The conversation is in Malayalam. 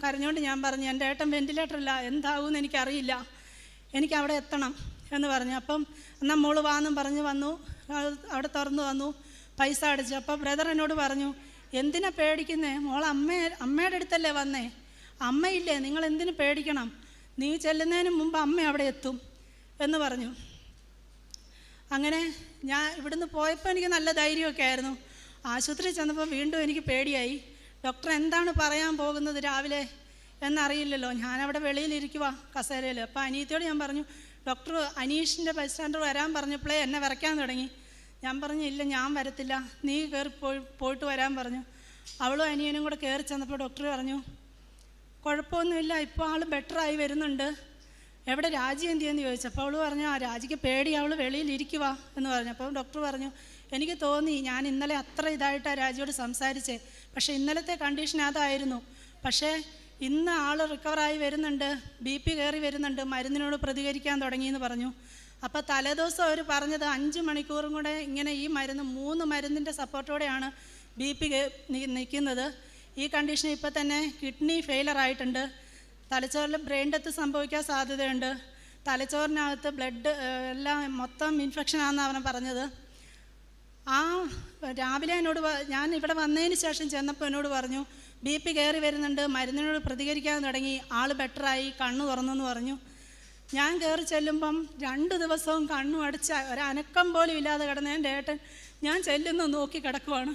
കരഞ്ഞുകൊണ്ട് ഞാൻ പറഞ്ഞു, എൻ്റെ ഏട്ടൻ വെൻറ്റിലേറ്ററില്ല, എന്താകുമെന്ന് എനിക്കറിയില്ല, എനിക്ക് അവിടെ എത്തണം എന്ന് പറഞ്ഞു. അപ്പം എന്നാൽ മോള് വാന്നും പറഞ്ഞ് വന്നു. അവിടെ തുറന്നു വന്നു, പൈസ അടിച്ചു. അപ്പോൾ ബ്രദർ എന്നോട് പറഞ്ഞു, എന്തിനാ പേടിക്കുന്നേ, മോൾ അമ്മയുടെ അടുത്തല്ലേ വന്നേ, അമ്മയില്ലേ, നിങ്ങൾ എന്തിനു പേടിക്കണം, നീ ചെല്ലുന്നതിന് മുമ്പ് അമ്മ അവിടെ എത്തും എന്ന് പറഞ്ഞു. അങ്ങനെ ഞാൻ ഇവിടുന്ന് പോയപ്പോൾ എനിക്ക് നല്ല ധൈര്യമൊക്കെ ആയിരുന്നു. ആശുപത്രിയിൽ ചെന്നപ്പോൾ വീണ്ടും എനിക്ക് പേടിയായി. ഡോക്ടർ എന്താണ് പറയാൻ പോകുന്നത് രാവിലെ എന്നറിയില്ലല്ലോ. ഞാനവിടെ വെളിയിലിരിക്കുക കസേരയിൽ. അപ്പോൾ അനിയത്തിയോട് ഞാൻ പറഞ്ഞു, ഡോക്ടർ അനീഷിൻ്റെ ബൈസ്റ്റാൻഡർ വരാൻ പറഞ്ഞപ്പോഴേ എന്നെ വിറയ്ക്കാൻ തുടങ്ങി. ഞാൻ പറഞ്ഞു, ഇല്ല ഞാൻ വരത്തില്ല, നീ കയറി പോയിട്ട് വരാൻ പറഞ്ഞു. അവളും അനിയനും കൂടെ കയറി ചെന്നപ്പോൾ ഡോക്ടർ പറഞ്ഞു, കുഴപ്പമൊന്നുമില്ല, ഇപ്പോൾ ആൾ ബെറ്ററായി വരുന്നുണ്ട്, എവിടെ രാജി എന്ത് ചെയ്യുമെന്ന് ചോദിച്ചപ്പോൾ അവൾ പറഞ്ഞു, ആ രാജിക്ക് പേടി, അവൾ വെളിയിലിരിക്കുക എന്ന് പറഞ്ഞു. അപ്പോൾ ഡോക്ടർ പറഞ്ഞു, എനിക്ക് തോന്നി ഞാൻ ഇന്നലെ അത്ര ഇതായിട്ടാണ് രാജിയോട് സംസാരിച്ചേ, പക്ഷേ ഇന്നലത്തെ കണ്ടീഷൻ അതായിരുന്നു, പക്ഷേ ഇന്ന് ആൾ റിക്കവറായി വരുന്നുണ്ട്, BP കയറി വരുന്നുണ്ട്, മരുന്നിനോട് പ്രതികരിക്കാൻ തുടങ്ങിയെന്ന് പറഞ്ഞു. അപ്പോൾ തലേദിവസം അവർ പറഞ്ഞത് 5 മണിക്കൂറും കൂടെ ഇങ്ങനെ ഈ മരുന്ന് 3 മരുന്നിൻ്റെ സപ്പോർട്ടോടെയാണ് BP നിൽക്കുന്നത്. ഈ കണ്ടീഷൻ ഇപ്പോൾ തന്നെ കിഡ്നി ഫെയിലർ ആയിട്ടുണ്ട്, തലച്ചോറിൽ ബ്രെയിൻ ഡെത്ത് സംഭവിക്കാൻ സാധ്യതയുണ്ട്, തലച്ചോറിനകത്ത് ബ്ലഡ് എല്ലാം മൊത്തം ഇൻഫെക്ഷനാണെന്നാണ് അവൻ പറഞ്ഞത്. ആ രാവിലെ എന്നോട് ഞാൻ ഇവിടെ വന്നതിന് ശേഷം ചെന്നപ്പോൾ എന്നോട് പറഞ്ഞു, BP കയറി വരുന്നുണ്ട്, മരുന്നിനോട് പ്രതികരിക്കാൻ തുടങ്ങി, ആൾ ബെറ്ററായി, കണ്ണു തുറന്നു എന്ന് പറഞ്ഞു. ഞാൻ കയറി ചെല്ലുമ്പം 2 ദിവസവും കണ്ണു അടച്ച ഒരനക്കം പോലും ഇല്ലാതെ കിടന്ന എൻ്റെ ഏട്ടൻ ഞാൻ ചെല്ലുന്നു നോക്കി കിടക്കുവാണ്.